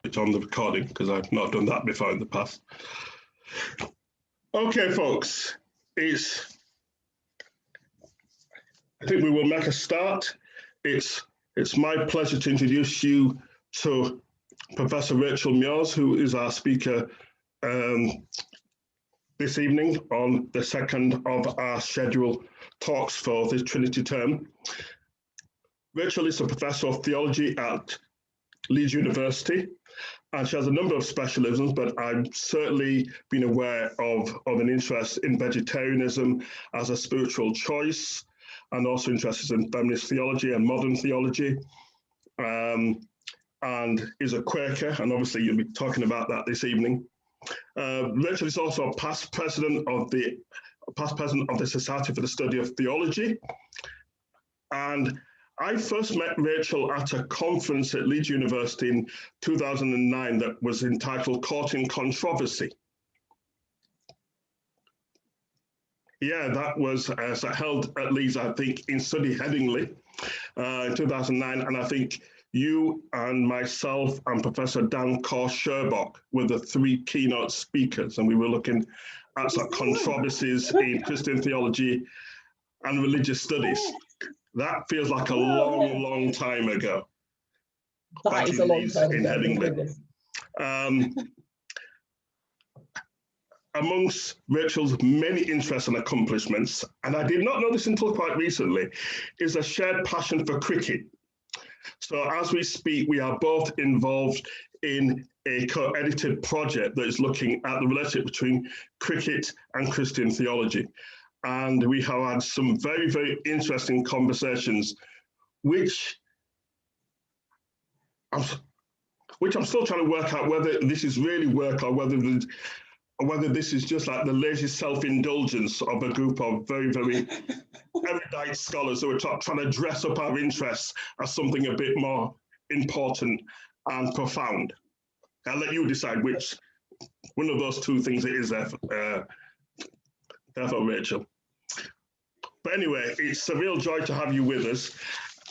switch on the recording because I've not done that before in the past. Okay, folks, I think we will make a start. It's my pleasure to introduce you to Professor Rachel Muers, who is our speaker this evening on the second of our scheduled talks for this Trinity term. Rachel is a professor of theology at Leeds University, and she has a number of specialisms, but I've certainly been aware of an interest in vegetarianism as a spiritual choice, and also interested in feminist theology and modern theology, and is a Quaker, and obviously you'll be talking about that this evening. Rachel is also a past president of the Society for the Study of Theology, and I first met Rachel at a conference at Leeds University in 2009 that was entitled Courting Controversy. Yeah, that was held at Leeds, I think, in Study Headingley in 2009. And I think you and myself and Professor Dan Sherbock were the three keynote speakers. And we were looking at sort of controversies in Christian theology and religious studies. That feels like a long time ago. That is a long time ago. Amongst Rachel's many interests and accomplishments, and I did not know this until quite recently, is a shared passion for cricket. So as we speak, we are both involved in a co-edited project that is looking at the relationship between cricket and Christian theology. And we have had some very interesting conversations, which I'm still trying to work out whether this is really work or whether this is just like the lazy self-indulgence of a group of very erudite scholars who are trying to dress up our interests as something a bit more important and profound. I'll let you decide which one of those two things it is there for Rachel. But anyway, it's a real joy to have you with us,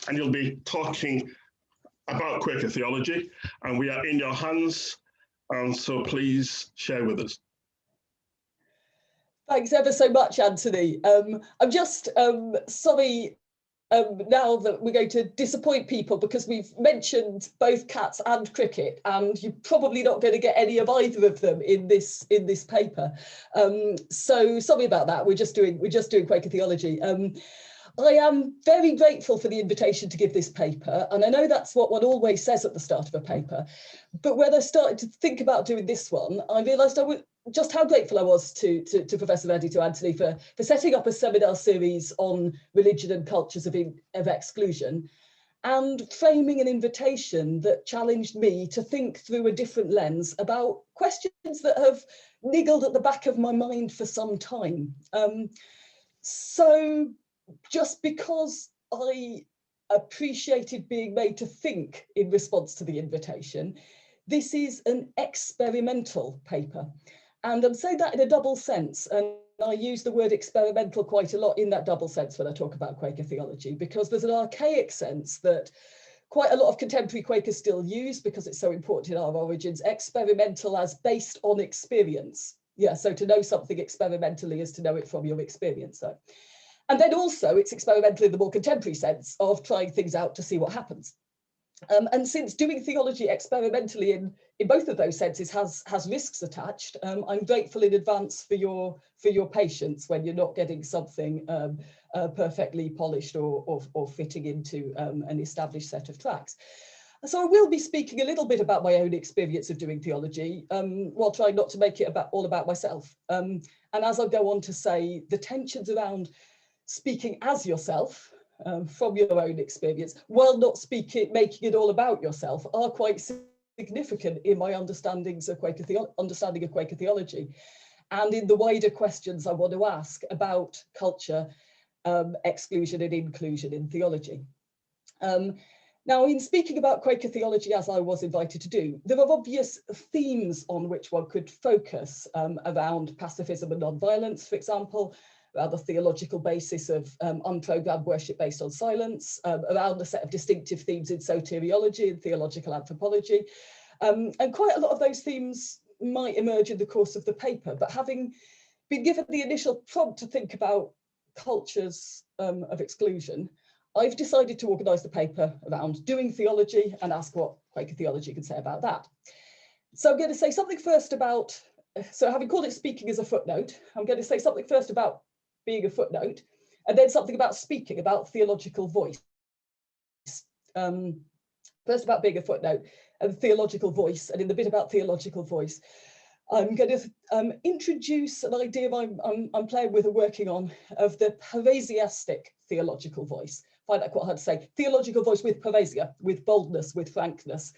and you'll be talking about Quaker theology, and we are in your hands, and so please share with us. Thanks ever so much, Anthony. I'm just sorry now that we're going to disappoint people because we've mentioned both cats and cricket, and you're probably not going to get any of either of them in this paper. So sorry about that. We're just doing Quaker theology. I am very grateful for the invitation to give this paper, and I know that's what one always says at the start of a paper. But when I started to think about doing this one, I realised just how grateful I was to Professor Reddy, to Anthony, for setting up a seminar series on religion and cultures of exclusion, and framing an invitation that challenged me to think through a different lens about questions that have niggled at the back of my mind for some time. So just because I appreciated being made to think in response to the invitation, this is an experimental paper. And I'm saying that in a double sense, and I use the word experimental quite a lot in that double sense when I talk about Quaker theology, because there's an archaic sense that quite a lot of contemporary Quakers still use, because it's so important in our origins, experimental as based on experience. Yeah, so to know something experimentally is to know it from your experience. So. And then also it's experimental in the more contemporary sense of trying things out to see what happens. And since doing theology experimentally in both of those senses has risks attached, I'm grateful in advance for your patience when you're not getting something perfectly polished or fitting into an established set of tracks. So I will be speaking a little bit about my own experience of doing theology, while trying not to make it all about myself. And as I go on to say, the tensions around speaking as yourself from your own experience, while not making it all about yourself, are quite significant in my understanding of Quaker theology, and in the wider questions I want to ask about culture, exclusion and inclusion in theology. Now, in speaking about Quaker theology, as I was invited to do, there are obvious themes on which one could focus around pacifism and non-violence, for example, around the theological basis of unprogrammed worship based on silence, around a set of distinctive themes in soteriology and theological anthropology, And quite a lot of those themes might emerge in the course of the paper, but having been given the initial prompt to think about cultures of exclusion, I've decided to organise the paper around doing theology and ask what Quaker theology can say about that. So I'm going to say something first about, so having called it speaking as a footnote, I'm going to say something first about being a footnote, and then something about speaking, about theological voice. First about being a footnote and theological voice, and in the bit about theological voice, I'm going to introduce an idea I'm playing with and working on of the parasiastic theological voice. I find that quite hard to say. Theological voice with parasia, with boldness, with frankness.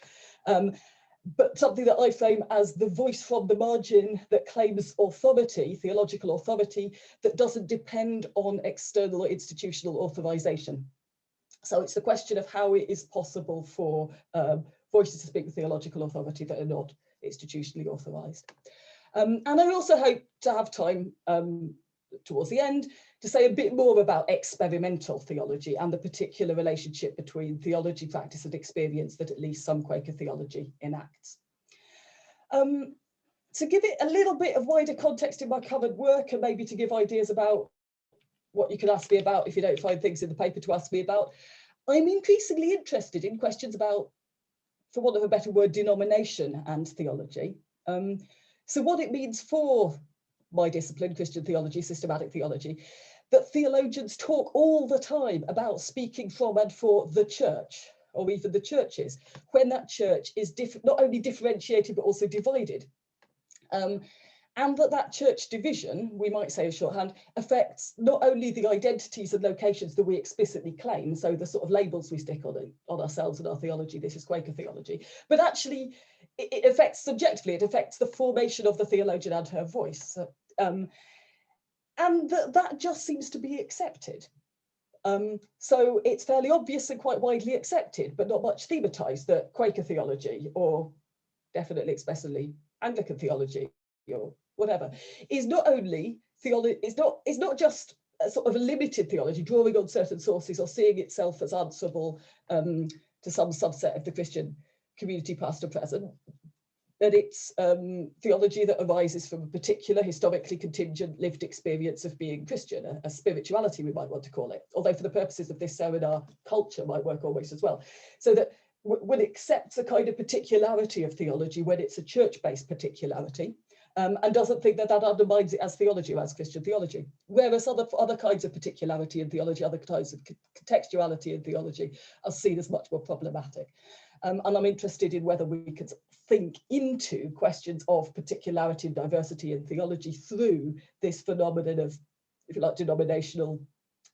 But something that I frame as the voice from the margin that claims authority, theological authority, that doesn't depend on external or institutional authorization. So it's the question of how it is possible for voices to speak with theological authority that are not institutionally authorized. And I also hope to have time towards the end to say a bit more about experimental theology and the particular relationship between theology, practice and experience that at least some Quaker theology enacts. To give it a little bit of wider context in my covered work, and maybe to give ideas about what you can ask me about if you don't find things in the paper to ask me about, I'm increasingly interested in questions about, for want of a better word, denomination and theology. So what it means for my discipline, Christian theology, systematic theology, that theologians talk all the time about speaking from and for the church, or even the churches, when that church is not only differentiated, but also divided. And that church division, we might say as shorthand, affects not only the identities and locations that we explicitly claim, so the sort of labels we stick on ourselves and our theology, this is Quaker theology, but actually it affects subjectively, it affects the formation of the theologian and her voice. And that just seems to be accepted. So it's fairly obvious and quite widely accepted, but not much thematized, that Quaker theology, or definitely especially Anglican theology, or whatever, is not only theology, is not just a sort of a limited theology, drawing on certain sources or seeing itself as answerable to some subset of the Christian community, past or present, that it's theology that arises from a particular historically contingent lived experience of being Christian, a spirituality we might want to call it, although for the purposes of this seminar, culture might work always as well. So that one accepts a kind of particularity of theology when it's a church-based particularity, and doesn't think that undermines it as theology or as Christian theology. Whereas other kinds of particularity in theology, other kinds of contextuality in theology are seen as much more problematic. And I'm interested in whether we could think into questions of particularity and diversity in theology through this phenomenon of, if you like, denominational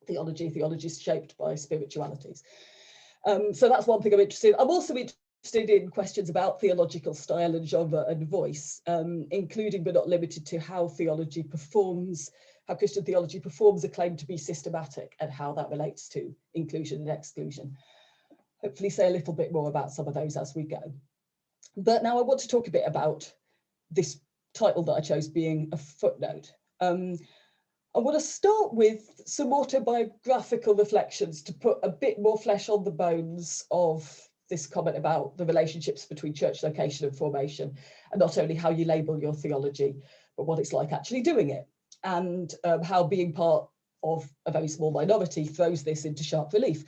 theology, theologies shaped by spiritualities. So that's one thing I'm interested in. I'm also interested in questions about theological style and genre and voice, including but not limited to how theology performs, how Christian theology performs a claim to be systematic and how that relates to inclusion and exclusion. Hopefully say a little bit more about some of those as we go. But now I want to talk a bit about this title that I chose being a footnote. I want to start with some autobiographical reflections to put a bit more flesh on the bones of this comment about the relationships between church location and formation, and not only how you label your theology, but what it's like actually doing it, and how being part of a very small minority throws this into sharp relief.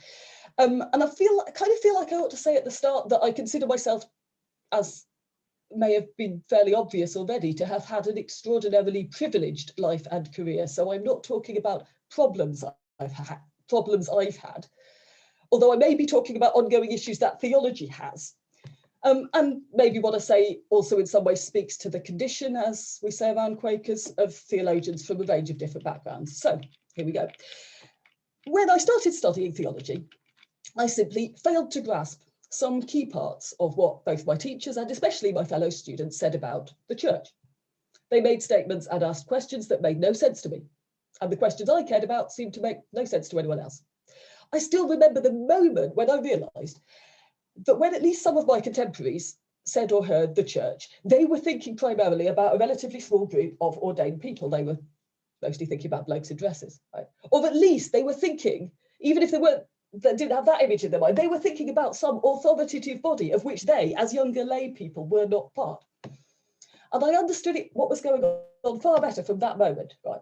And I kind of feel like I ought to say at the start that I consider myself, as may have been fairly obvious already, to have had an extraordinarily privileged life and career. So I'm not talking about problems I've had, although I may be talking about ongoing issues that theology has. And maybe what I say also in some ways speaks to the condition, as we say around Quakers, of theologians from a range of different backgrounds. So here we go. When I started studying theology, I simply failed to grasp some key parts of what both my teachers and especially my fellow students said about the church. They made statements and asked questions that made no sense to me, and the questions I cared about seemed to make no sense to anyone else. I still remember the moment when I realised that when at least some of my contemporaries said or heard the church, they were thinking primarily about a relatively small group of ordained people. They were mostly thinking about blokes in dresses, right? Or at least they were thinking, even if they weren't that didn't have that image in their mind. They were thinking about some authoritative body of which they, as younger lay people, were not part. And I understood what was going on far better from that moment, right?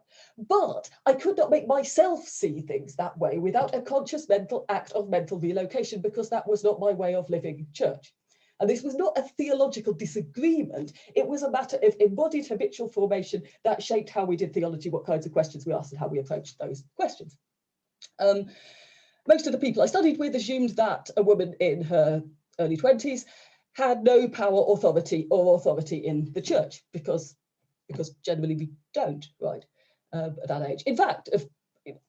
But I could not make myself see things that way without a conscious mental act of mental relocation, because that was not my way of living church. And this was not a theological disagreement. It was a matter of embodied habitual formation that shaped how we did theology, what kinds of questions we asked, and how we approached those questions. Most of the people I studied with assumed that a woman in her early 20s had no power, authority in the church, because generally we don't, right, at that age. In fact,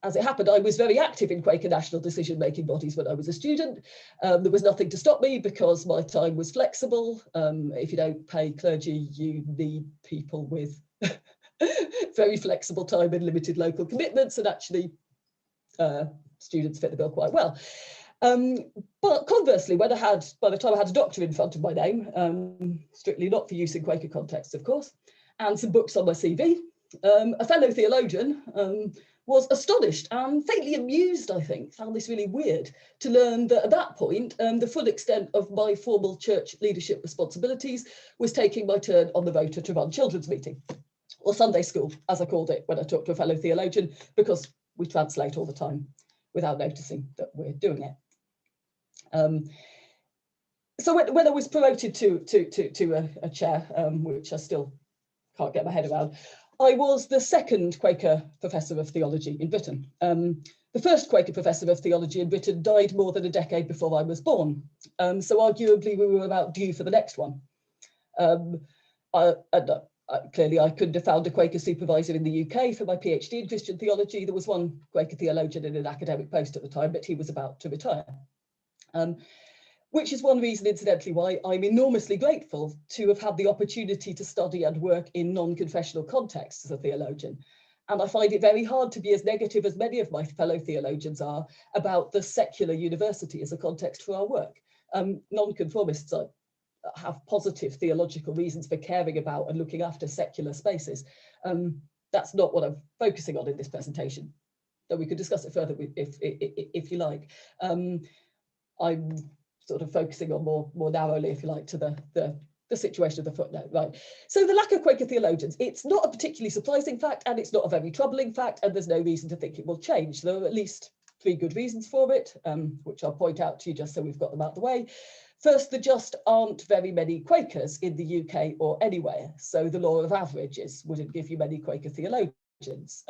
as it happened, I was very active in Quaker national decision-making bodies when I was a student. There was nothing to stop me because my time was flexible. If you don't pay clergy, you need people with very flexible time and limited local commitments, and actually students fit the bill quite well. But conversely, by the time I had a doctor in front of my name, strictly not for use in Quaker contexts, of course, and some books on my CV, a fellow theologian was astonished and faintly amused, I think, found this really weird, to learn that at that point, the full extent of my formal church leadership responsibilities was taking my turn on the rota to run children's meeting, or Sunday school, as I called it when I talked to a fellow theologian, because we translate all the time without noticing that we're doing it. So when I was promoted to a chair, which I still can't get my head around, I was the second Quaker professor of theology in Britain. The first Quaker professor of theology in Britain died more than a decade before I was born. So arguably we were about due for the next one. Clearly I couldn't have found a Quaker supervisor in the UK for my PhD in Christian theology. There was one Quaker theologian in an academic post at the time, but he was about to retire. Which is one reason, incidentally, why I'm enormously grateful to have had the opportunity to study and work in non-confessional contexts as a theologian. And I find it very hard to be as negative as many of my fellow theologians are about the secular university as a context for our work. Non-conformists have positive theological reasons for caring about and looking after secular spaces. That's not what I'm focusing on in this presentation, though we could discuss it further if you like. I'm sort of focusing on more narrowly, if you like, to the situation of the footnote, right? So the lack of Quaker theologians, it's not a particularly surprising fact, and it's not a very troubling fact, and there's no reason to think it will change. There are at least 3 good reasons for it, which I'll point out to you just so we've got them out of the way. First, there just aren't very many Quakers in the UK or anywhere, so the law of averages wouldn't give you many Quaker theologians.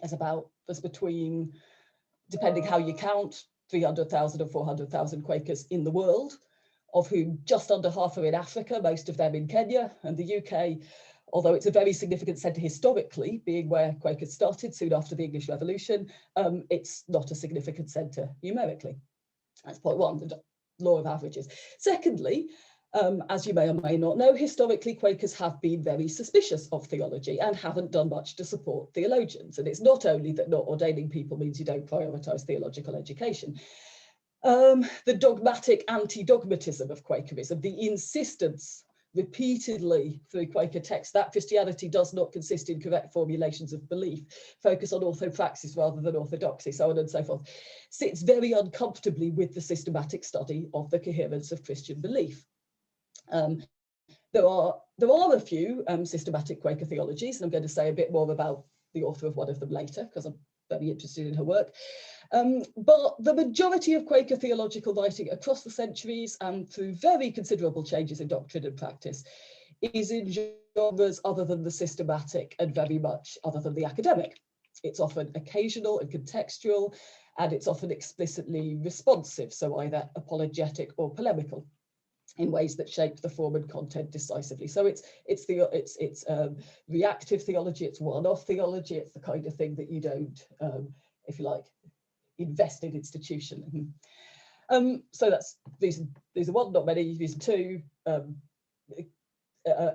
There's between, depending how you count, 300,000 or 400,000 Quakers in the world, of whom just under half are in Africa, most of them in Kenya, and the UK, although it's a very significant centre historically, being where Quakers started soon after the English Revolution, it's not a significant centre numerically. That's point one, the law of averages. Secondly, as you may or may not know, historically Quakers have been very suspicious of theology and haven't done much to support theologians. And it's not only that not ordaining people means you don't prioritise theological education. The dogmatic anti-dogmatism of Quakerism, the insistence repeatedly through Quaker texts that Christianity does not consist in correct formulations of belief, focus on orthopraxis rather than orthodoxy, so on and so forth, sits very uncomfortably with the systematic study of the coherence of Christian belief. There are a few systematic Quaker theologies, and I'm going to say a bit more about the author of one of them later, because I'm very interested in her work. But the majority of Quaker theological writing across the centuries and through very considerable changes in doctrine and practice is in genres other than the systematic and very much other than the academic. It's often occasional and contextual, and it's often explicitly responsive, so either apologetic or polemical, in ways that shape the form and content decisively. So it's reactive theology, it's one-off theology, it's the kind of thing that you don't, if you like, invest in institution. So that's reason one, not many. Reason two,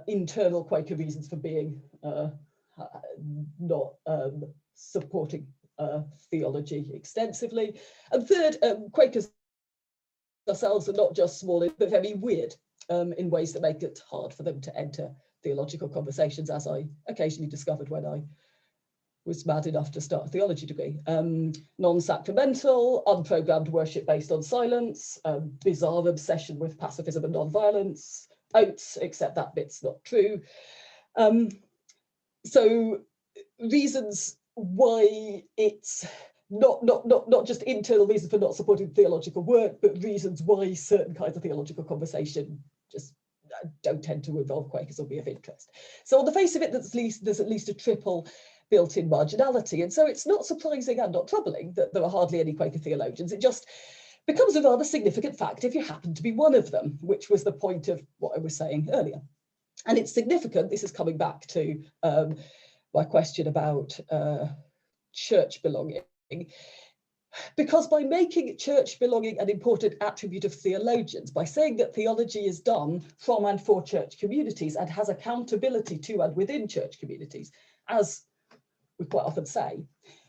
internal Quaker reasons for being not supporting theology extensively. And third, Quakers ourselves are not just small but very weird in ways that make it hard for them to enter theological conversations, as I occasionally discovered when I was mad enough to start a theology degree. Non-sacramental, unprogrammed worship based on silence, bizarre obsession with pacifism and non-violence, oaths, except that bit's not true. So reasons why it's not just internal reasons for not supporting theological work, but reasons why certain kinds of theological conversation just don't tend to involve Quakers or be of interest. So on the face of it, there's at least a triple built-in marginality. And so it's not surprising and not troubling that there are hardly any Quaker theologians. It just becomes a rather significant fact if you happen to be one of them, which was the point of what I was saying earlier. And it's significant, this is coming back to my question about church belonging, because by making church belonging an important attribute of theologians, by saying that theology is done from and for church communities and has accountability to and within church communities, as we quite often say,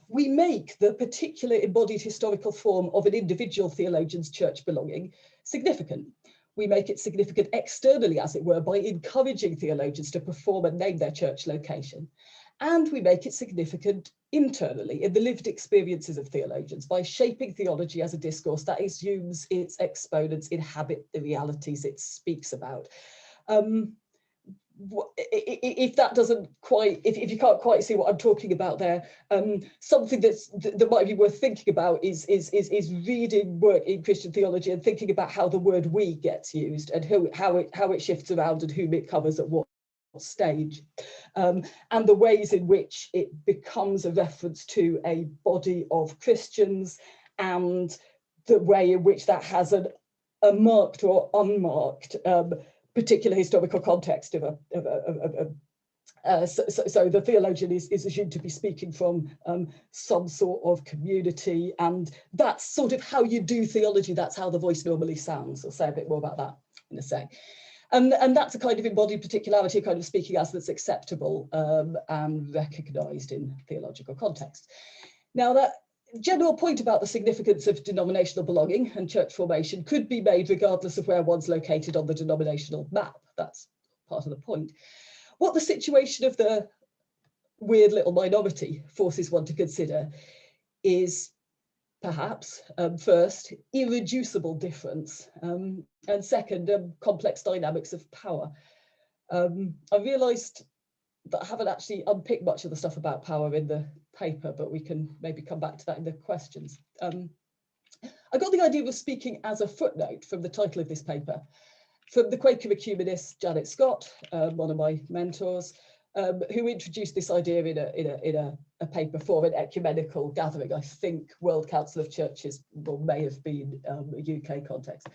we make the particular embodied historical form of an individual theologian's church belonging significant. We make it significant externally, as it were, by encouraging theologians to perform and name their church location. And we make it significant internally in the lived experiences of theologians by shaping theology as a discourse that assumes its exponents inhabit the realities it speaks about. If that doesn't quite, if you can't quite see what I'm talking about there, something that might be worth thinking about is reading work in Christian theology and thinking about how the word "we" gets used and how it shifts around and whom it covers at what stage, and the ways in which it becomes a reference to a body of Christians, and the way in which that has a marked or unmarked particular historical context of so the theologian is assumed to be speaking from some sort of community, and that's sort of how you do theology. That's how the voice normally sounds. I'll say a bit more about that in a sec. And that's a kind of embodied particularity, a kind of speaking as that's acceptable and recognised in theological context. Now, that general point about the significance of denominational belonging and church formation could be made regardless of where one's located on the denominational map. That's part of the point. What the situation of the weird little minority forces one to consider is perhaps, first, irreducible difference, and second, complex dynamics of power. I realised that I haven't actually unpicked much of the stuff about power in the paper, but we can maybe come back to that in the questions. I got the idea of speaking as a footnote from the title of this paper, from the Quaker ecumenist Janet Scott, one of my mentors, who introduced this idea in a paper for an ecumenical gathering. I think World Council of Churches, or may have been a UK context.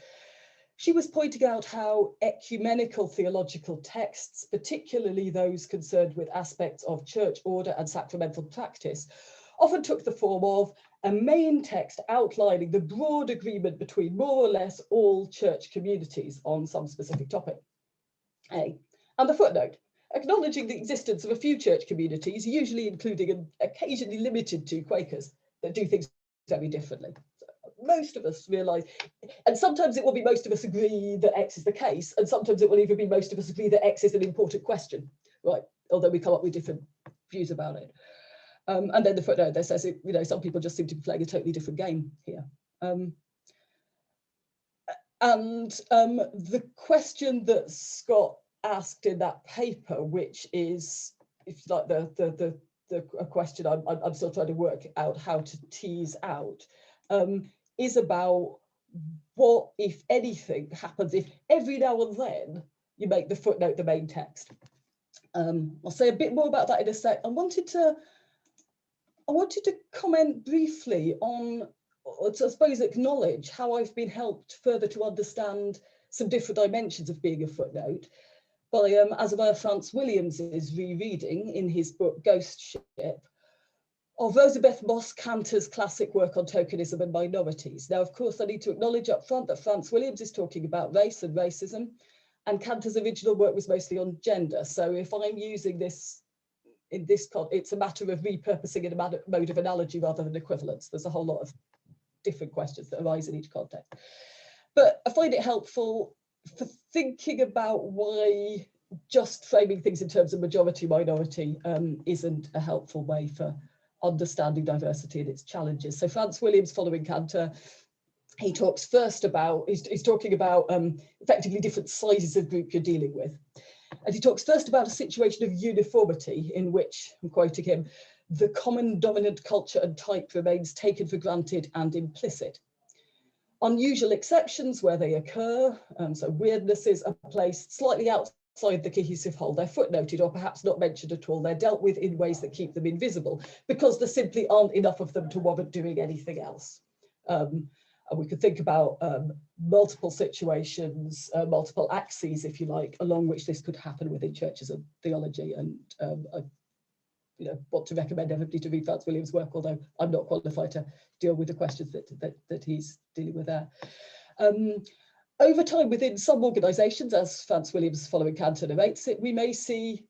She was pointing out how ecumenical theological texts, particularly those concerned with aspects of church order and sacramental practice, often took the form of a main text outlining the broad agreement between more or less all church communities on some specific topic. And the footnote, acknowledging the existence of a few church communities, usually including and occasionally limited to Quakers, that do things very differently. Most of us realise, and sometimes it will be most of us agree that X is the case, and sometimes it will even be most of us agree that X is an important question, right? Although we come up with different views about it. And then the footnote that says, some people just seem to be playing a totally different game here. The question that Scott asked in that paper, which is, if you like, a question I'm still trying to work out how to tease out, is about what, if anything, happens if every now and then you make the footnote the main text. I'll say a bit more about that in a sec. I wanted to comment briefly on, or to, I suppose, acknowledge how I've been helped further to understand some different dimensions of being a footnote by Azabaya France Williams's rereading in his book Ghost Ship of Rosabeth Moss Cantor's classic work on tokenism and minorities. Now, of course, I need to acknowledge up front that France Williams is talking about race and racism, and Cantor's original work was mostly on gender. So if I'm using this in this context, it's a matter of repurposing in a mode of analogy rather than equivalence. There's a whole lot of different questions that arise in each context. But I find it helpful for thinking about why just framing things in terms of majority-minority isn't a helpful way for understanding diversity and its challenges. So Franz Williams, following Cantor, he talks first about, he's talking about effectively different sizes of group you're dealing with. And he talks first about a situation of uniformity in which, I'm quoting him, the common dominant culture and type remains taken for granted and implicit. Unusual exceptions where they occur, so weirdnesses are placed slightly outside the cohesive whole. They're footnoted or perhaps not mentioned at all. They're dealt with in ways that keep them invisible because there simply aren't enough of them to warrant doing anything else. And we could think about multiple situations, multiple axes, if you like, along which this could happen within churches of theology. And I want to recommend everybody to read Franz Williams' work, although I'm not qualified to deal with the questions that he's dealing with there. Over time, within some organisations, as Franz Williams following Cantor narrates it, we may see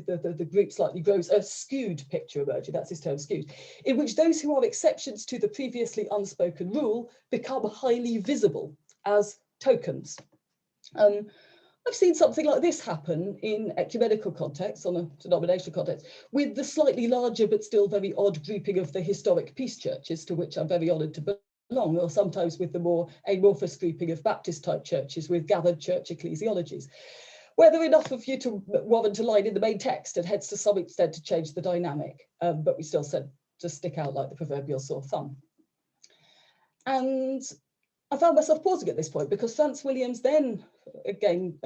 the group slightly grows, a skewed picture emerging, that's his term, skewed, in which those who are exceptions to the previously unspoken rule become highly visible as tokens. I've seen something like this happen in ecumenical contexts, on a denominational context, with the slightly larger but still very odd grouping of the historic peace churches, to which I'm very honoured to belong, or sometimes with the more amorphous grouping of Baptist-type churches with gathered church ecclesiologies, where there are enough of you to warrant a line in the main text and heads to some extent to change the dynamic, but we still said to stick out like the proverbial sore thumb. And I found myself pausing at this point because Franz Williams then, again,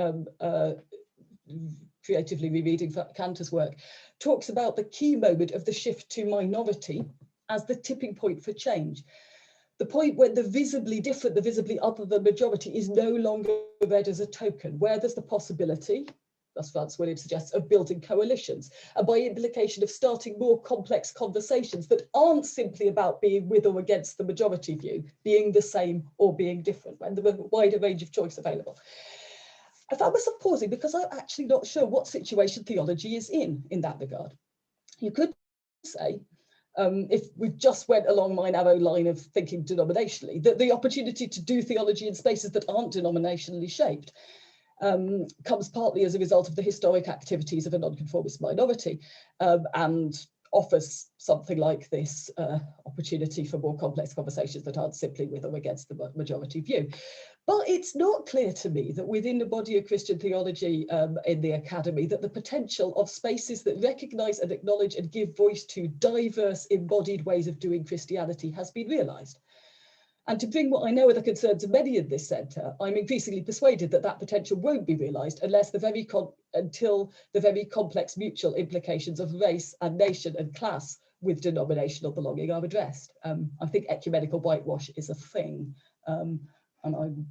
creatively rereading Cantor's work, talks about the key moment of the shift to minority as the tipping point for change. The point when the visibly different, the visibly other than majority is no longer read as a token, where there's the possibility, as Franz Williams suggests, of building coalitions, and by implication of starting more complex conversations that aren't simply about being with or against the majority view, being the same or being different, when there are a wider range of choice available. I found myself pausing because I'm actually not sure what situation theology is in that regard. You could say, if we just went along my narrow line of thinking denominationally, that the opportunity to do theology in spaces that aren't denominationally shaped comes partly as a result of the historic activities of a nonconformist minority and offers something like this opportunity for more complex conversations that aren't simply with or against the majority view. But it's not clear to me that within the body of Christian theology in the academy, that the potential of spaces that recognise and acknowledge and give voice to diverse embodied ways of doing Christianity has been realised. And to bring what I know are the concerns of many in this centre, I'm increasingly persuaded that that potential won't be realised unless until the very complex mutual implications of race and nation and class with denominational belonging are addressed. I think ecumenical whitewash is a thing, and I'm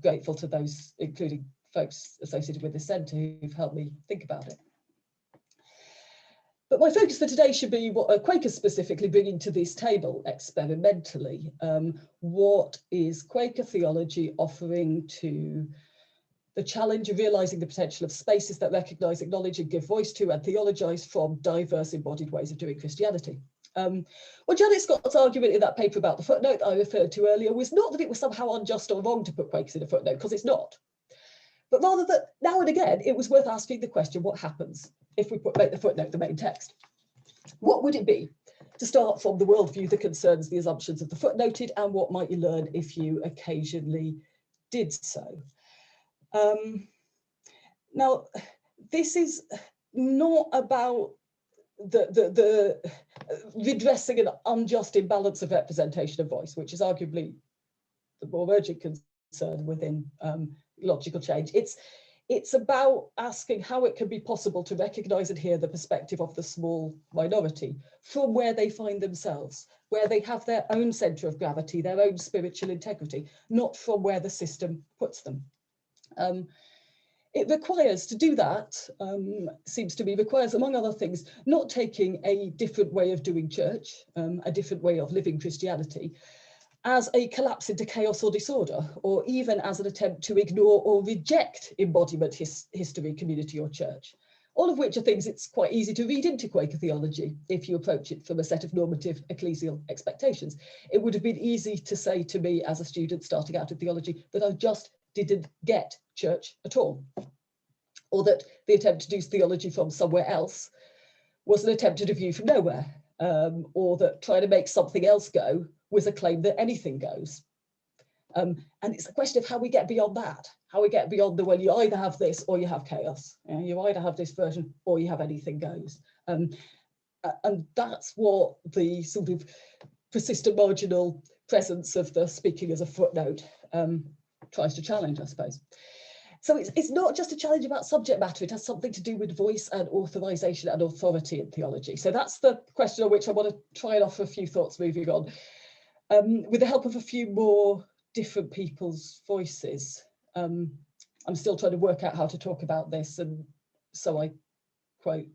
grateful to those, including folks associated with this centre, who've helped me think about it. But my focus for today should be what Quaker specifically bringing to this table experimentally. What is Quaker theology offering to the challenge of realising the potential of spaces that recognise, acknowledge and give voice to and theologise from diverse embodied ways of doing Christianity? Well, Janet Scott's argument in that paper about the footnote I referred to earlier was not that it was somehow unjust or wrong to put Quakers in a footnote, because it's not. But rather that now and again, it was worth asking the question, what happens if we make the footnote the main text? What would it be to start from the worldview that concerns the assumptions of the footnoted, and what might you learn if you occasionally did so? Now, this is not about the redressing an unjust imbalance of representation of voice, which is arguably the more urgent concern within logical change. It's about asking how it can be possible to recognise and hear the perspective of the small minority from where they find themselves, where they have their own centre of gravity, their own spiritual integrity, not from where the system puts them. It requires, to do that, seems to me, requires, among other things, not taking a different way of doing church, a different way of living Christianity, as a collapse into chaos or disorder, or even as an attempt to ignore or reject embodiment, history, community, or church. All of which are things it's quite easy to read into Quaker theology if you approach it from a set of normative ecclesial expectations. It would have been easy to say to me as a student starting out in theology that I just didn't get church at all, or that the attempt to do theology from somewhere else was an attempt at a view from nowhere, or that trying to make something else go was a claim that anything goes. And it's a question of how we get beyond that, how we get beyond the, well, you either have this or you have chaos. You either have this version or you have anything goes. And that's what the sort of persistent marginal presence of the speaking as a footnote tries to challenge, I suppose. So it's not just a challenge about subject matter, it has something to do with voice and authorization and authority in theology. So that's the question on which I want to try and offer a few thoughts moving on. With the help of a few more different people's voices. I'm still trying to work out how to talk about this, and so I quote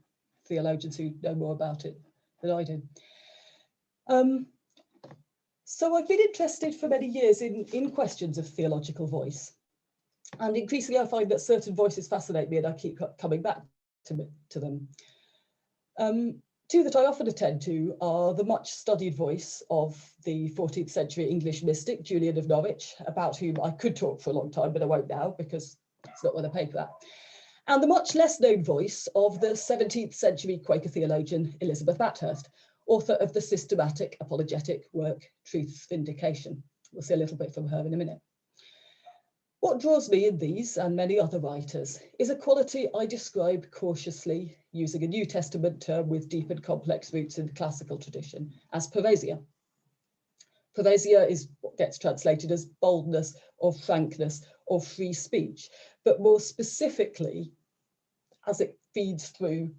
theologians who know more about it than I do. So I've been interested for many years in questions of theological voice. And increasingly, I find that certain voices fascinate me and I keep coming back to them. Two that I often attend to are the much studied voice of the 14th century English mystic, Julian of Norwich, about whom I could talk for a long time, but I won't now because it's not what I pay for that. And the much less known voice of the 17th century Quaker theologian, Elizabeth Batthurst, author of the systematic apologetic work, Truth's Vindication. We'll see a little bit from her in a minute. What draws me in these and many other writers is a quality I describe cautiously, using a New Testament term with deep and complex roots in the classical tradition, as parrhesia. Parrhesia is what gets translated as boldness or frankness or free speech, but more specifically, as it feeds through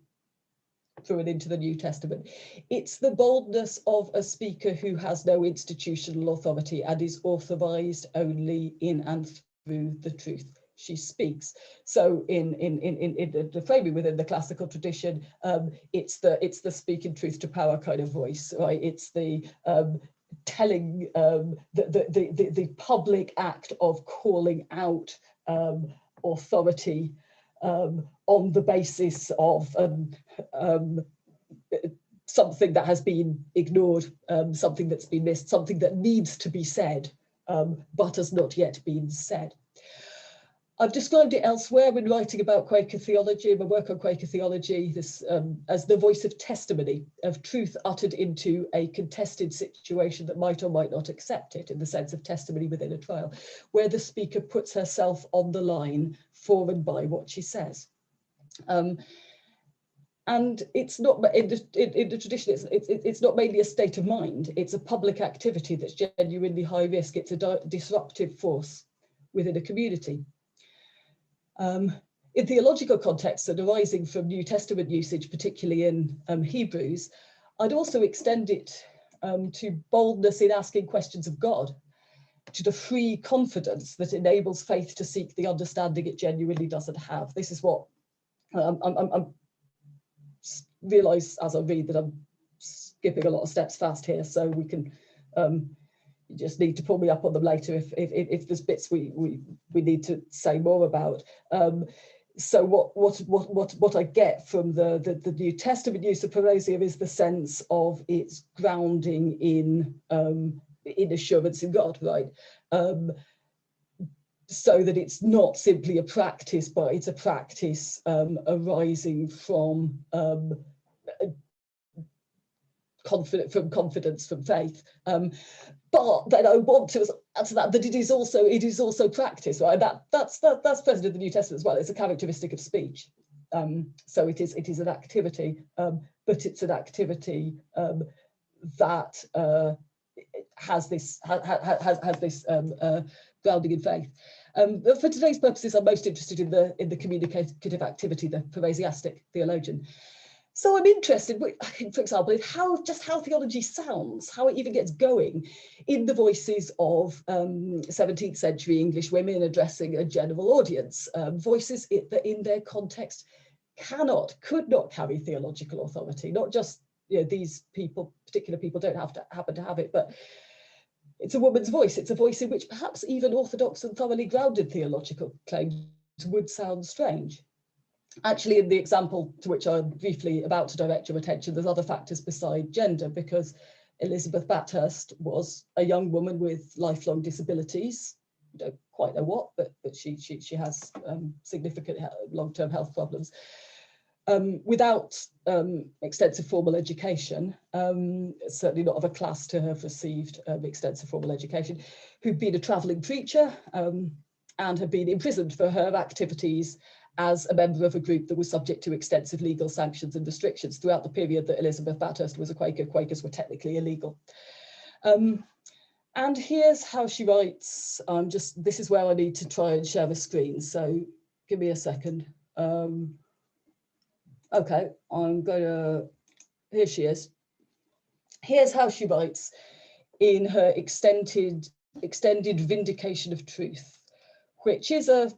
and into the New Testament, it's the boldness of a speaker who has no institutional authority and is authorized only in and through the truth she speaks. So in the framing within the classical tradition, it's the speaking truth to power kind of voice, right? It's the telling the public act of calling out authority on the basis of something that has been ignored, something that's been missed, something that needs to be said, but has not yet been said. I've described it elsewhere when writing about Quaker theology, my work on Quaker theology, this as the voice of testimony, of truth uttered into a contested situation that might or might not accept it, in the sense of testimony within a trial, where the speaker puts herself on the line for and by what she says. And it's not, in the tradition, it's not mainly a state of mind, it's a public activity that's genuinely high risk, it's a disruptive force within a community. In theological contexts and arising from New Testament usage, particularly in Hebrews, I'd also extend it to boldness in asking questions of God, to the free confidence that enables faith to seek the understanding it genuinely doesn't have. This is what I'm realise as I read that I'm skipping a lot of steps fast here, so we can you just need to pull me up on them later if there's bits we need to say more about. So what I get from the New Testament use of parrhesia is the sense of its grounding in assurance in God, right? So that it's not simply a practice, but it's a practice arising from confidence, from faith. But then I want to answer that it is also practice, right? That's present in the New Testament as well. It's a characteristic of speech. So it is an activity, but it's an activity that has this grounding in faith. For today's purposes, I'm most interested in the communicative activity, the parrhesiastic theologian. So I'm interested, for example, in how theology sounds, how it even gets going in the voices of 17th century English women addressing a general audience, voices that in their context could not carry theological authority, not just these people, particular people don't happen to have it, but it's a woman's voice. It's a voice in which perhaps even orthodox and thoroughly grounded theological claims would sound strange. Actually, in the example to which I'm briefly about to direct your attention, there's other factors beside gender, because Elizabeth Batthurst was a young woman with lifelong disabilities, don't quite know what, but she has significant long-term health problems. Without extensive formal education, certainly not of a class to have received extensive formal education, who'd been a travelling preacher and had been imprisoned for her activities as a member of a group that was subject to extensive legal sanctions and restrictions throughout the period that Elizabeth Batthurst was a Quaker. Quakers were technically illegal. And here's how she writes. This is where I need to try and share the screen, so give me a second. Okay, I'm going to, here she is. Here's how she writes in her extended Vindication of Truth, which is a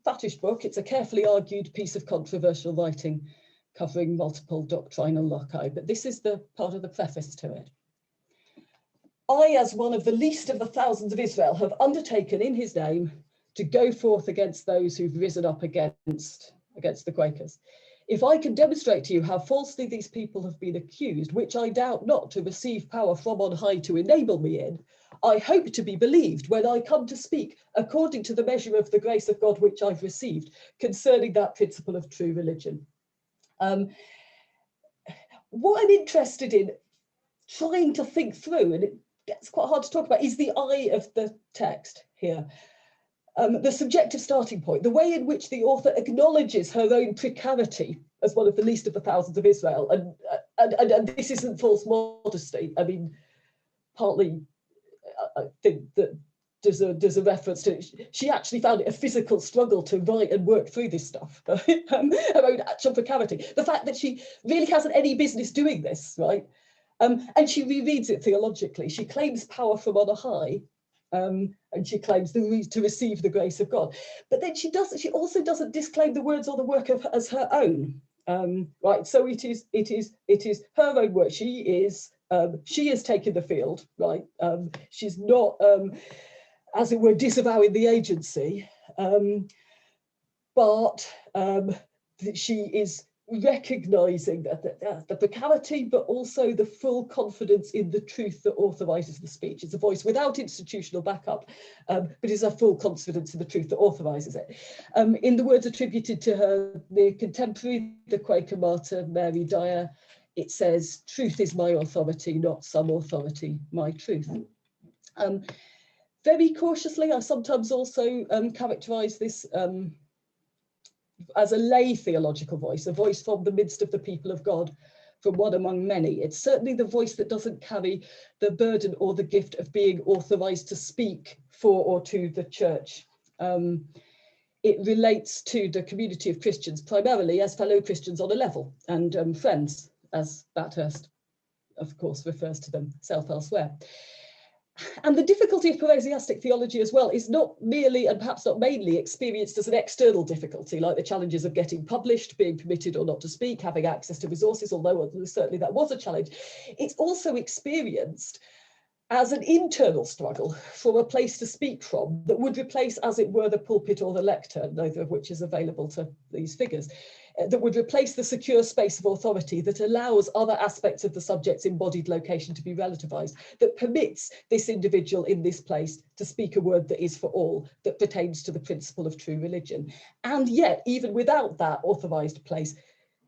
fattish book. It's a carefully argued piece of controversial writing covering multiple doctrinal loci, but this is the part of the preface to it. I, as one of the least of the thousands of Israel, have undertaken in his name to go forth against those who've risen up against the Quakers. If I can demonstrate to you how falsely these people have been accused, which I doubt not to receive power from on high to enable me in, I hope to be believed when I come to speak according to the measure of the grace of God which I've received concerning that principle of true religion. What I'm interested in trying to think through, and it's quite hard to talk about, is the eye of the text here. The subjective starting point, the way in which the author acknowledges her own precarity as one of the least of the thousands of Israel, and this isn't false modesty. I mean, partly I think that there's a reference to, she actually found it a physical struggle to write and work through this stuff, her own actual precarity. The fact that she really hasn't any business doing this, right? And she rereads it theologically. She claims power from on high, and she claims to receive the grace of God. But then she also doesn't disclaim the words or the work as her own. Right, so it is her own work. She has taken the field, right? She's not, as it were, disavowing the agency, but she is recognizing the precarity, but also the full confidence in the truth that authorizes the speech. It's a voice without institutional backup, but it's a full confidence in the truth that authorizes it. In the words attributed to her near contemporary, the Quaker martyr Mary Dyer, it says, "Truth is my authority, not some authority, my truth." Very cautiously, I sometimes also characterize this as a lay theological voice, a voice from the midst of the people of God, from one among many. It's certainly the voice that doesn't carry the burden or the gift of being authorized to speak for or to the church. It relates to the community of Christians primarily as fellow Christians on a level, and friends, as Batthurst, of course, refers to themselves elsewhere. And the difficulty of parrhesiastic theology as well is not merely, and perhaps not mainly, experienced as an external difficulty, like the challenges of getting published, being permitted or not to speak, having access to resources, although certainly that was a challenge. It's also experienced as an internal struggle for a place to speak from that would replace, as it were, the pulpit or the lectern, neither of which is available to these figures, that would replace the secure space of authority that allows other aspects of the subject's embodied location to be relativized, that permits this individual in this place to speak a word that is for all, that pertains to the principle of true religion. And yet, even without that authorized place,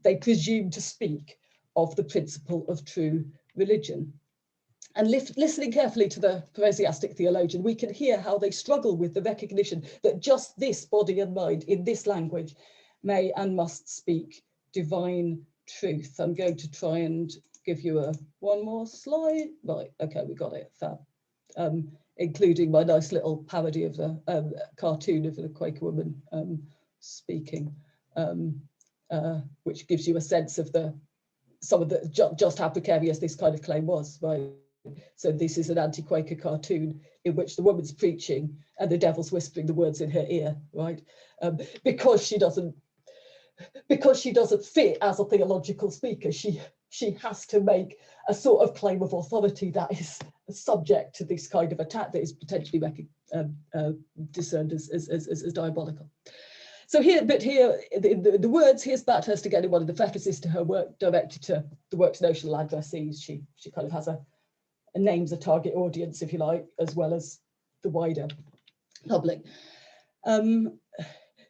they presume to speak of the principle of true religion. And listening carefully to the parrhesiastic theologian, we can hear how they struggle with the recognition that just this body and mind in this language may and must speak divine truth. I'm going to try and give you one more slide. Right, okay, we got it, fab. Including my nice little parody of the cartoon of the Quaker woman speaking, which gives you a sense of just how precarious this kind of claim was, right? So this is an anti-Quaker cartoon in which the woman's preaching and the devil's whispering the words in her ear, right? Because she doesn't fit as a theological speaker, she has to make a sort of claim of authority that is subject to this kind of attack that is potentially discerned as diabolical. So here, the words, here's Batthurst again in one of the prefaces to her work directed to the work's notional addressees. She kind of has names a target audience, if you like, as well as the wider public.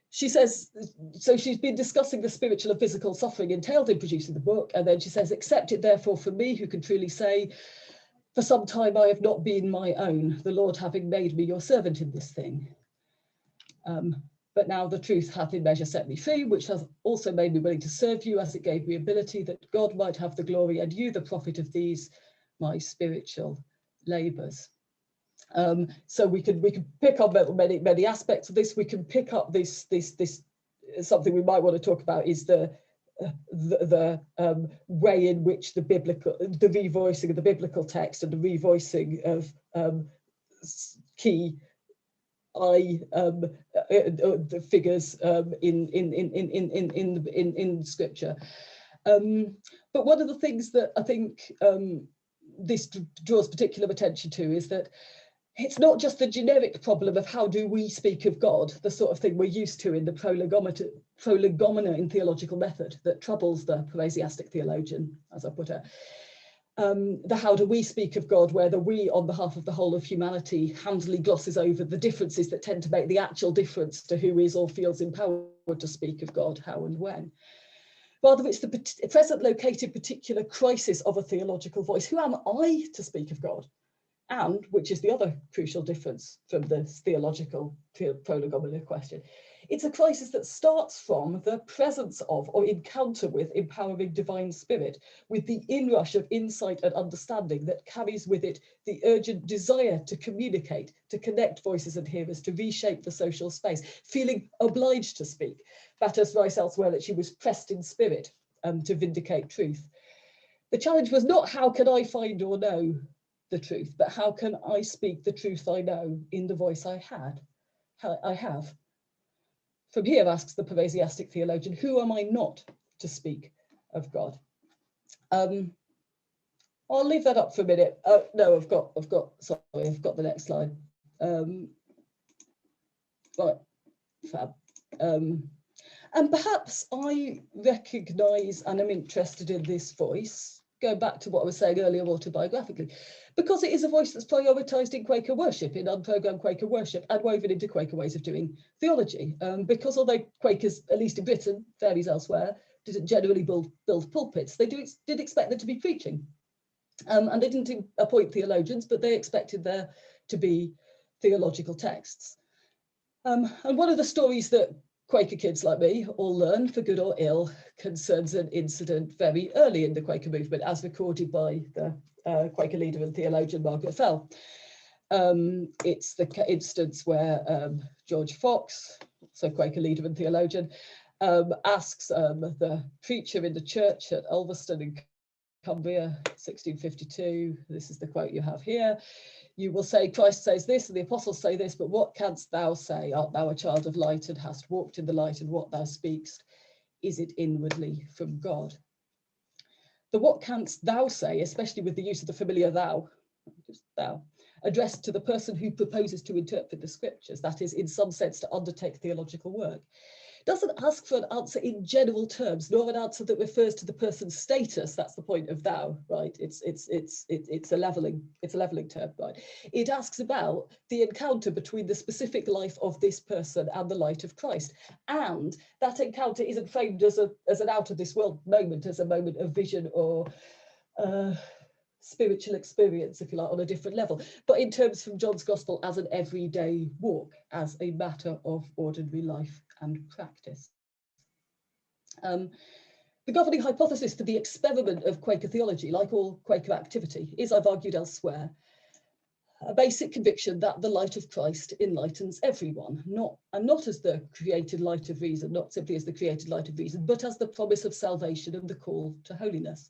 She says, so she's been discussing the spiritual and physical suffering entailed in producing the book, and then she says, accept it therefore from me, who can truly say, for some time I have not been my own, the Lord having made me your servant in this thing. But now the truth hath in measure set me free, which has also made me willing to serve you, as it gave me ability, that God might have the glory and you the profit of these my spiritual labours. So we could pick up many aspects of this. We can pick up this something we might want to talk about is the way in which the revoicing of the biblical text and the revoicing of key the figures in scripture. But one of the things that I think this draws particular attention to is that it's not just the generic problem of how do we speak of God, the sort of thing we're used to in the prolegomena in theological method that troubles the parrhesiastic theologian, as I put it. The how do we speak of God, where the we on behalf of the whole of humanity handily glosses over the differences that tend to make the actual difference to who is or feels empowered to speak of God, how and when. Rather, it's the present located particular crisis of a theological voice. Who am I to speak of God? And, which is the other crucial difference from the theological prolegomena question, it's a crisis that starts from the presence of or encounter with empowering divine spirit, with the inrush of insight and understanding that carries with it the urgent desire to communicate, to connect voices and hearers, to reshape the social space, feeling obliged to speak. Batthurst writes elsewhere that she was pressed in spirit to vindicate truth. The challenge was not how can I find or know the truth, but how can I speak the truth I know in the voice I have. From here, asks the parrhesiastic theologian, who am I not to speak of God? I'll leave that up for a minute. No, I've got the next slide. Right, fab. And perhaps I recognise and am interested in this voice, going back to what I was saying earlier autobiographically, because it is a voice that's prioritised in Quaker worship, in unprogrammed Quaker worship, and woven into Quaker ways of doing theology. Because although Quakers, at least in Britain, varies elsewhere, didn't generally build pulpits, they did expect them to be preaching. And they didn't appoint theologians, but they expected there to be theological texts. And one of the stories that Quaker kids like me all learn, for good or ill, concerns an incident very early in the Quaker movement, as recorded by the Quaker leader and theologian Margaret Fell. It's the instance where George Fox, so Quaker leader and theologian, asks the preacher in the church at Ulverston in Cumbria, 1652, this is the quote you have here, you will say, Christ says this, and the apostles say this, but what canst thou say? Art thou a child of light, and hast walked in the light, and what thou speakst, is it inwardly from God? The what canst thou say, especially with the use of the familiar thou, just thou, addressed to the person who proposes to interpret the scriptures, that is, in some sense, to undertake theological work, doesn't ask for an answer in general terms, nor an answer that refers to the person's status. That's the point of thou, right? It's a leveling term, right? It asks about the encounter between the specific life of this person and the light of Christ, and that encounter isn't framed as an out of this world moment, as a moment of vision or spiritual experience, if you like, on a different level, but in terms from John's Gospel as an everyday walk, as a matter of ordinary life and practice. The governing hypothesis for the experiment of Quaker theology, like all Quaker activity, is, I've argued elsewhere, a basic conviction that the light of Christ enlightens everyone, not as the created light of reason, not simply as the created light of reason, but as the promise of salvation and the call to holiness.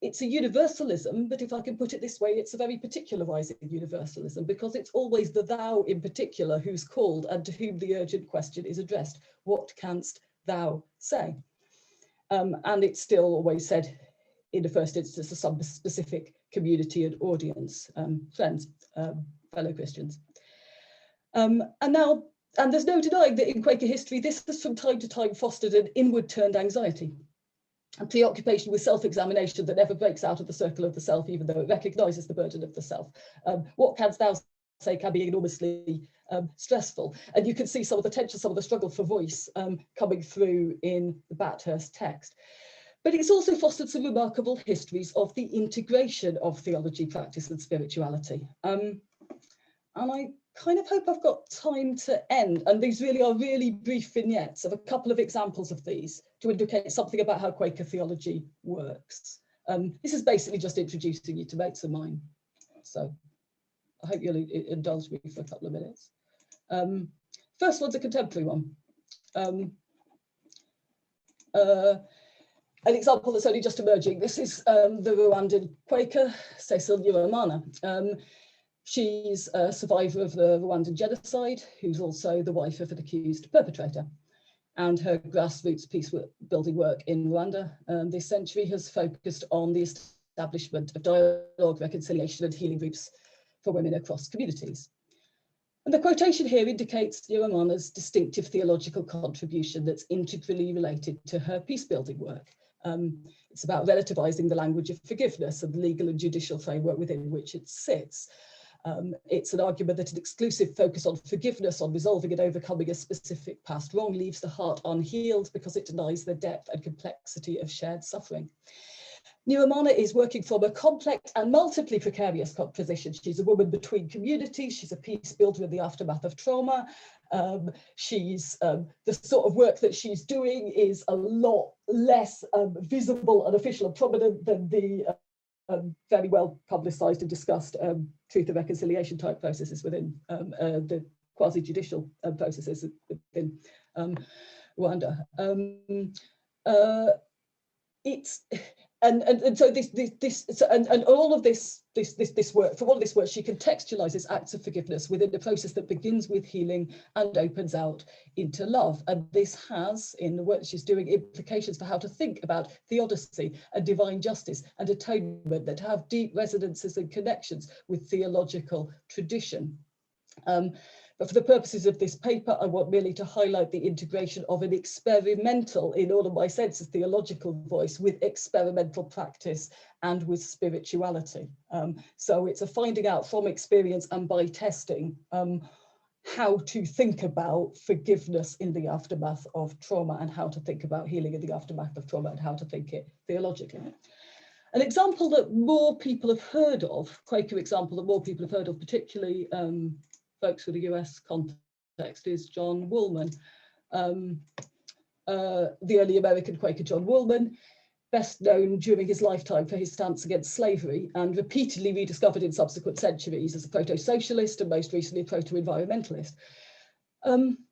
It's a universalism, but if I can put it this way, it's a very particularizing universalism, because it's always the thou in particular who's called and to whom the urgent question is addressed. What canst thou say? And it's still always said in the first instance to some specific community and audience, friends, fellow Christians. And there's no denying that in Quaker history, this has from time to time fostered an inward turned anxiety, a preoccupation with self-examination that never breaks out of the circle of the self, even though it recognises the burden of the self. What canst thou essay can be enormously stressful. And you can see some of the tension, some of the struggle for voice coming through in the Batthurst text. But it's also fostered some remarkable histories of the integration of theology, practice and spirituality. And I kind of hope I've got time to end. And these really are really brief vignettes of a couple of examples of these to indicate something about how Quaker theology works. This is basically just introducing you to mates of mine. So I hope you'll indulge me for a couple of minutes. First one's a contemporary one. An example that's only just emerging. This is the Rwandan Quaker, Cecile Nyiramana. She's a survivor of the Rwandan genocide, who's also the wife of an accused perpetrator. And her grassroots peace building work in Rwanda this century has focused on the establishment of dialogue, reconciliation and healing groups for women across communities. And the quotation here indicates Nyiramana's distinctive theological contribution that's integrally related to her peace building work. It's about relativizing the language of forgiveness and the legal and judicial framework within which it sits. It's an argument that an exclusive focus on forgiveness, on resolving and overcoming a specific past wrong, leaves the heart unhealed because it denies the depth and complexity of shared suffering. Nyiramana is working from a complex and multiply precarious position. She's a woman between communities. She's a peace builder in the aftermath of trauma. The sort of work that she's doing is a lot less visible and official and prominent than the very well publicised and discussed truth and reconciliation type processes within the quasi-judicial processes within Rwanda. And all of this work, for all of this work, she contextualizes acts of forgiveness within a process that begins with healing and opens out into love. And this has, in the work she's doing, implications for how to think about theodicy and divine justice and atonement that have deep resonances and connections with theological tradition. But for the purposes of this paper, I want merely to highlight the integration of an experimental, in all of my senses, theological voice with experimental practice and with spirituality. So it's a finding out from experience and by testing how to think about forgiveness in the aftermath of trauma and how to think about healing in the aftermath of trauma and how to think it theologically. An example that more people have heard of, Quaker example that more people have heard of, particularly folks with a US context, is John Woolman, the early American Quaker John Woolman, best known during his lifetime for his stance against slavery and repeatedly rediscovered in subsequent centuries as a proto-socialist and most recently a proto-environmentalist.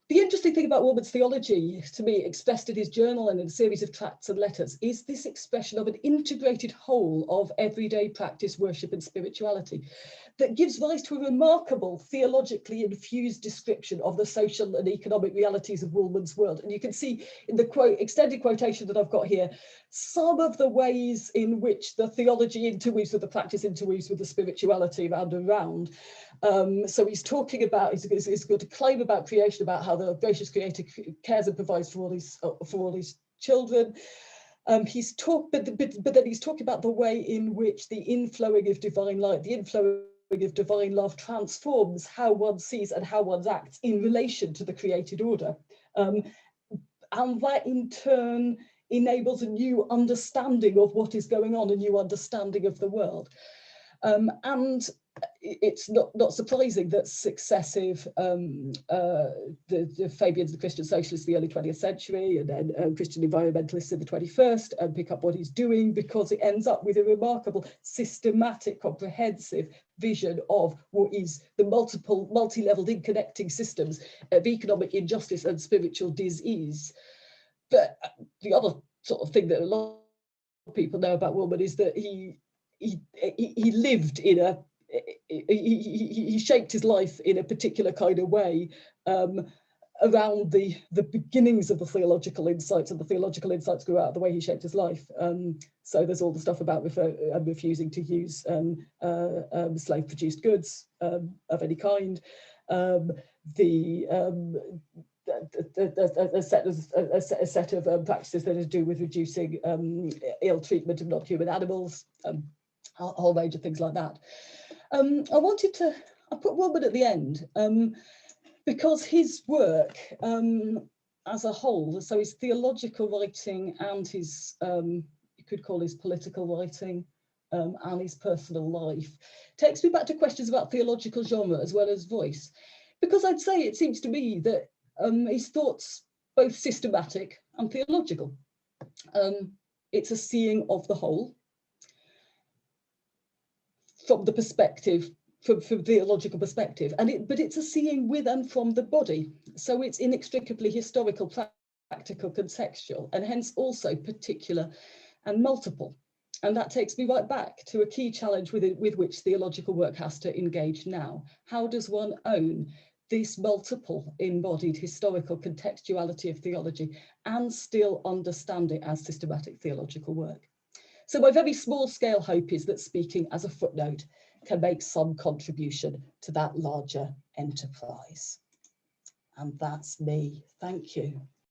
The interesting thing about Woolman's theology, to me, expressed in his journal and in a series of tracts and letters, is this expression of an integrated whole of everyday practice, worship and spirituality that gives rise to a remarkable theologically infused description of the social and economic realities of Woolman's world. And you can see in the extended quotation that I've got here, some of the ways in which the theology interweaves with the practice, interweaves with the spirituality round and round. So he's talking about, he's got a claim about creation, about how the gracious creator cares and provides for all these children. But then he's talking about the way in which the inflowing of divine light, the inflowing of divine love transforms how one sees and how one acts in relation to the created order. And that in turn enables a new understanding of what is going on, a new understanding of the world. And it's not surprising that successive, the Fabians, the Christian socialists, the early 20th century, and then Christian environmentalists in the 21st, pick up what he's doing, because it ends up with a remarkable, systematic, comprehensive vision of what is the multi-leveled, interconnecting systems of economic injustice and spiritual disease. But the other sort of thing that a lot of people know about Woolman is that he lived in a, he shaped his life in a particular kind of way around the beginnings of the theological insights, and the theological insights grew out of the way he shaped his life. So there's all the stuff about refusing to use slave-produced goods of any kind, a set of practices that are to do with reducing ill treatment of non-human animals, a whole range of things like that. I wanted to I put Woolman at the end because his work as a whole, so his theological writing and his, you could call his political writing and his personal life, takes me back to questions about theological genre as well as voice. Because I'd say it seems to me that his thoughts both systematic and theological. It's a seeing of the whole from the perspective, from theological perspective, but it's a seeing with and from the body. So it's inextricably historical, practical, contextual, and hence also particular and multiple. And that takes me right back to a key challenge with which theological work has to engage now. How does one own this multiple embodied historical contextuality of theology and still understand it as systematic theological work? So my very small scale hope is that speaking as a footnote can make some contribution to that larger enterprise. And that's me. Thank you.